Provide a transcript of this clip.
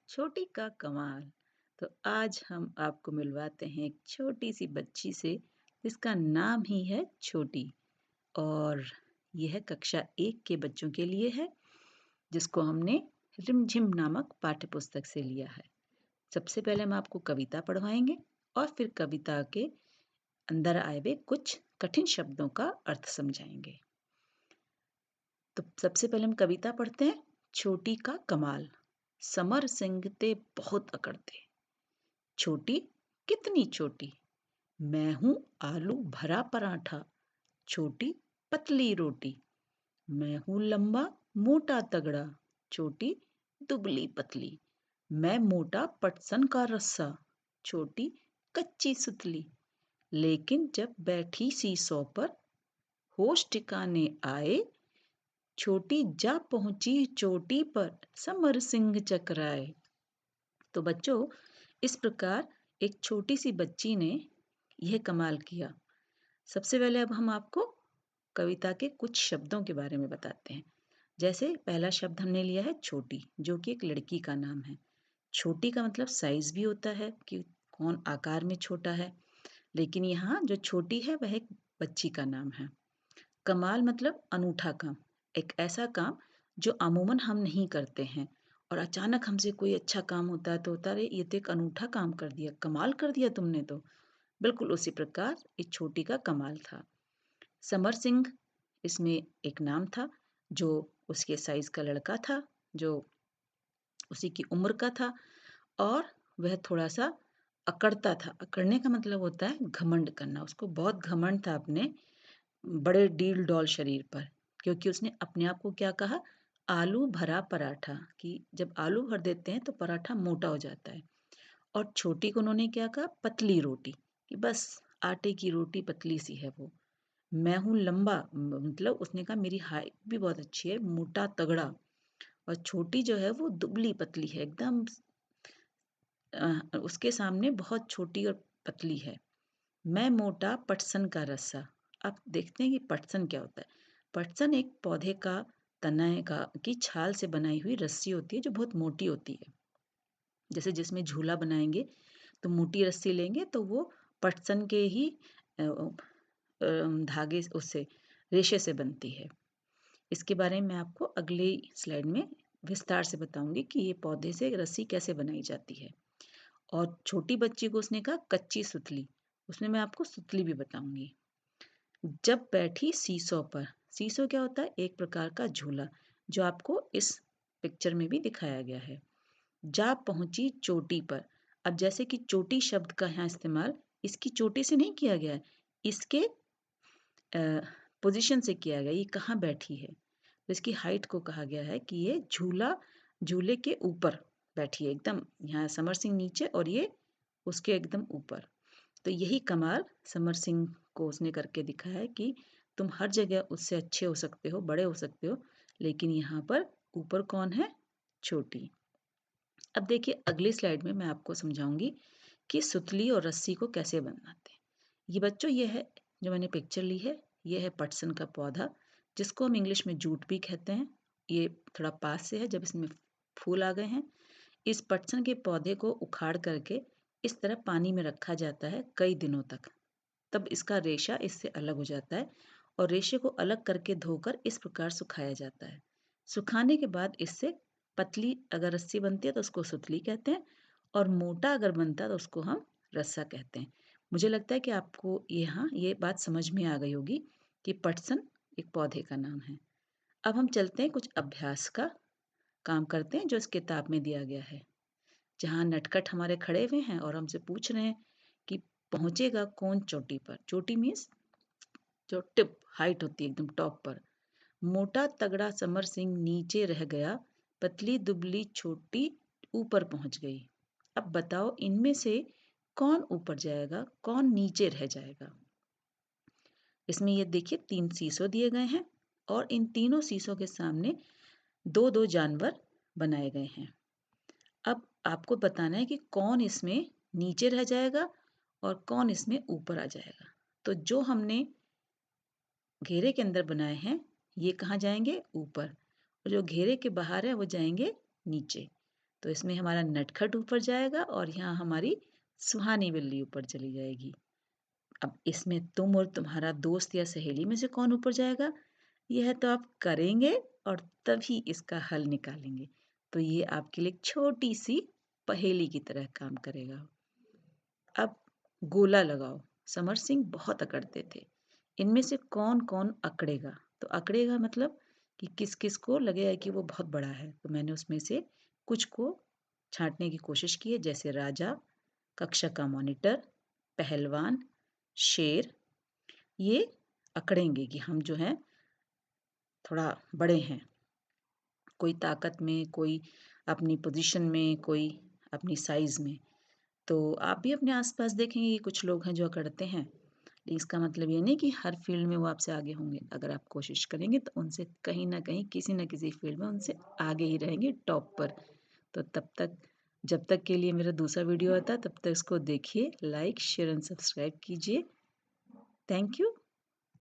छोटी का कमाल। तो आज हम आपको मिलवाते हैं एक छोटी सी बच्ची से जिसका नाम ही है छोटी। और यह कक्षा 1 के बच्चों के लिए है, जिसको हमने रिमझिम नामक पाठ्य पुस्तक से लिया है। सबसे पहले हम आपको कविता पढ़वाएंगे और फिर कविता के अंदर आए हुए कुछ कठिन शब्दों का अर्थ समझाएंगे। तो सबसे पहले हम कविता पढ़ते हैं। छोटी का कमाल। समर सिंह ते बहुत अकड़ते, छोटी कितनी छोटी, मैं हूँ आलू भरा पराठा, छोटी पतली रोटी, मैं हूँ लंबा मोटा तगड़ा, छोटी दुबली पतली, मैं मोटा पटसन का रस्सा, छोटी कच्ची सुतली, लेकिन जब बैठी सीसौ पर होश ठिकाने आए, छोटी जा पहुंची चोटी पर समर सिंह चकराए। तो बच्चों, इस प्रकार एक छोटी सी बच्ची ने यह कमाल किया। सबसे पहले अब हम आपको कविता के कुछ शब्दों के बारे में बताते हैं। जैसे पहला शब्द हमने लिया है छोटी, जो कि एक लड़की का नाम है। छोटी का मतलब साइज भी होता है कि कौन आकार में छोटा है, लेकिन यहाँ जो छोटी है वह एक बच्ची का नाम है। कमाल मतलब अनूठा काम, एक ऐसा काम जो अमूमन हम नहीं करते हैं और अचानक हमसे कोई अच्छा काम होता है तो होता है, अरे ये तो एक अनूठा काम कर दिया, कमाल कर दिया तुमने तो। बिल्कुल उसी प्रकार इस छोटी का कमाल था। समर सिंह इसमें एक नाम था, जो उसके साइज का लड़का था, जो उसी की उम्र का था, और वह थोड़ा सा अकड़ता था। अकड़ने का मतलब होता है घमंड करना। उसको बहुत घमंड था अपने बड़े डील डॉल शरीर पर, क्योंकि उसने अपने आप को क्या कहा, आलू भरा पराठा, कि जब आलू भर देते हैं तो पराठा मोटा हो जाता है। और छोटी को उन्होंने क्या कहा, पतली रोटी, कि बस आटे की रोटी पतली सी है वो। मैं हूँ लंबा, मतलब उसने कहा मेरी हाइट भी बहुत अच्छी है, मोटा तगड़ा। और छोटी जो है वो दुबली पतली है एकदम, उसके सामने बहुत छोटी और पतली है। मैं मोटा पटसन का रस्सा। अब देखते हैं कि पटसन क्या होता है। पटसन एक पौधे का तना का की छाल से बनाई हुई रस्सी होती है, जो बहुत मोटी होती है। जैसे जिसमें झूला बनाएंगे तो मोटी रस्सी लेंगे तो वो पटसन के ही धागे उससे, रेशे से बनती है। इसके बारे में मैं आपको अगली स्लाइड में विस्तार से बताऊंगी कि ये पौधे से रस्सी कैसे बनाई जाती है। और छोटी बच्ची को उसने कहा कच्ची सुतली, उसमें मैं आपको सुतली भी बताऊंगी। जब बैठी सीसो पर, सीसो क्या होता है, एक प्रकार का झूला, जो आपको इस पिक्चर में भी दिखाया गया है। जा पहुंची चोटी पर। अब जैसे कि चोटी शब्द का यहाँ इस्तेमाल इसकी चोटी से नहीं किया गया है, इसके पोजीशन से किया गया। ये कहाँ बैठी है, तो इसकी हाइट को कहा गया है कि ये झूले के ऊपर बैठी है एकदम। यहाँ समर सिंह नीचे और ये उसके एकदम ऊपर। तो यही कमाल समर सिंह को उसने करके दिखाया है कि तुम हर जगह उससे अच्छे हो सकते हो, बड़े हो सकते हो, लेकिन यहाँ पर ऊपर कौन है, छोटी। अब देखिए अगली स्लाइड में मैं आपको समझाऊंगी कि सुतली और रस्सी को कैसे बनाते हैं। ये बच्चों, ये है जो मैंने पिक्चर ली है, ये है पटसन का पौधा, जिसको हम इंग्लिश में जूट भी कहते हैं। ये थोड़ा पास से है, जब इसमें फूल आ गए हैं। इस पटसन के पौधे को उखाड़ करके इस तरह पानी में रखा जाता है कई दिनों तक, तब इसका रेशा इससे अलग हो जाता है और रेशे को अलग करके धोकर इस प्रकार सुखाया जाता है। सुखाने के बाद इससे पतली अगर रस्सी बनती है तो उसको सुतली कहते हैं, और मोटा अगर बनता है तो उसको हम रस्सा कहते हैं। मुझे लगता है कि आपको यहाँ ये बात समझ में आ गई होगी कि पटसन एक पौधे का नाम है। अब हम चलते हैं, कुछ अभ्यास का काम करते हैं जो इस किताब में दिया गया है। जहाँ नटखट हमारे खड़े हुए हैं और हमसे पूछ रहे हैं कि पहुंचेगा कौन चोटी पर। चोटी मीन्स जो टिप, हाइट होती है एकदम टॉप पर। मोटा तगड़ा समर सिंह नीचे रह गया, पतली दुबली छोटी ऊपर पहुंच गई। अब बताओ इनमें से कौन ऊपर जाएगा, कौन नीचे रह जाएगा। इसमें ये देखिए 3 शीशो दिए गए हैं और इन तीनों शीशों के सामने दो दो जानवर बनाए गए हैं। अब आपको बताना है कि कौन इसमें नीचे रह जाएगा और कौन इसमें ऊपर आ जाएगा। तो जो हमने घेरे के अंदर बनाए हैं, ये कहाँ जाएंगे, ऊपर, और जो घेरे के बाहर है वो जाएंगे नीचे। तो इसमें हमारा नटखट ऊपर जाएगा और यहाँ हमारी सुहानी बिल्ली ऊपर चली जाएगी। अब इसमें तुम और तुम्हारा दोस्त या सहेली में से कौन ऊपर जाएगा, यह तो आप करेंगे और तभी इसका हल निकालेंगे। तो ये आपके लिए एक छोटी-सी पहेली की तरह काम करेगा। अब गोला लगाओ। समर सिंह बहुत अकड़ते थे। इनमें से कौन-कौन अकड़ेगा? तो अकड़ेगा मतलब कि किस-किस को लगेगा कि वो बहुत बड़ा है। तो मैंने उसमें से कुछ को छाँटने की कोशिश की है, जैसे राजा, कक्षा का मॉनिटर, पहलवान, शेर। ये अकड़ेंगे कि हम जो हैं थोड़ा बड़े हैं। कोई ताकत में, कोई अपनी पोज़ीशन में, कोई अपनी साइज़ में। तो आप भी अपने आस-पास देखेंगे कि कुछ लोग हैं जो अकड़ते हैं। इसका मतलब ये नहीं कि हर फ़ील्ड में वो आपसे आगे होंगे। अगर आप कोशिश करेंगे तो उनसे कहीं न कहीं, किसी न किसी फ़ील्ड में उनसे आगे ही रहेंगे, टॉप पर। तो तब तक, जब तक के लिए मेरा दूसरा वीडियो आता है, तब तक इसको देखिए, लाइक, शेयर एंड सब्सक्राइब कीजिए। Thank you.